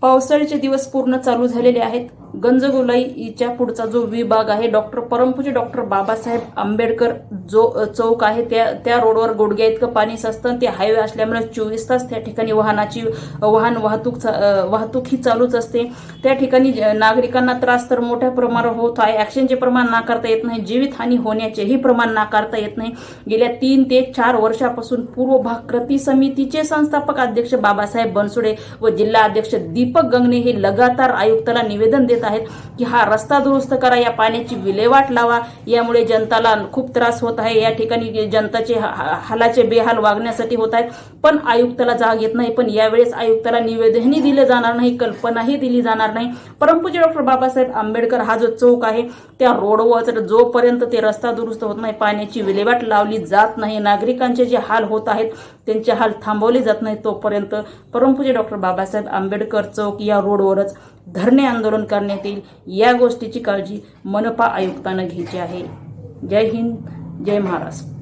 पावसाळ्याचे दिवस पूर्ण चालू झालेले आहेत। गंजगोलाईच्या पुढचा जो विभाग आहे डॉक्टर परमपूज्य डॉक्टर बाबासाहेब आंबेडकर जो चौक आहे त्या रोडवर गुडघ्या इतकं पाणी साचतं। ते हायवे असल्यामुळे 24 तास त्या ठिकाणी वाहन वाहतूक ही चालूच असते। त्या ठिकाणी नागरिकांना त्रास तर मोठ्या प्रमाणावर होत आहे। ॲक्सिडेंटचे प्रमाण नाकारता येत नाही, जीवितहानी होण्याचेही प्रमाण नाकारता येत नाही। गेल्या 3 ते 4 वर्षापासून पूर्व भाग कृती समितीचे संस्थापक अध्यक्ष बाबासाहेब बनसोडे व जिल्हा अध्यक्ष दीपक गंगणे हे लगातार आयुक्ताला निवेदन देत आहेत की हा रस्ता दुरुस्त करा, या पाण्याची विल्हेवाट लावा, यामुळे जनताला खूप त्रास होत आहे। या ठिकाणी जनताचे हालाचे बेहाल वागण्यासाठी होत आहेत, पण आयुक्ताला जाग येत नाही। पण यावेळेस आयुक्ताला निवेदनही दिले जाणार नाही, कल्पनाही दिली जाणार नाही। परमपूज्य डॉक्टर बाबासाहेब आंबेडकर हा जो चौक आहे त्या रोडवर जोपर्यंत ते रस्ता दुरुस्त होत नाही, पाण्याची विल्हेवाट लावली जात नाही, नागरिकांचे जे हाल होत आहेत त्यांचे हाल थांबवले जात नाही, तोपर्यंत परमपूज्य डॉक्टर बाबासाहेब आंबेडकर चौक या रोडवरच धरणे आंदोलन करण्यात येईल। या गोष्टीची काळजी मनपा आयुक्तांना घ्यायची आहे। जय हिंद, जय महाराष्ट्र।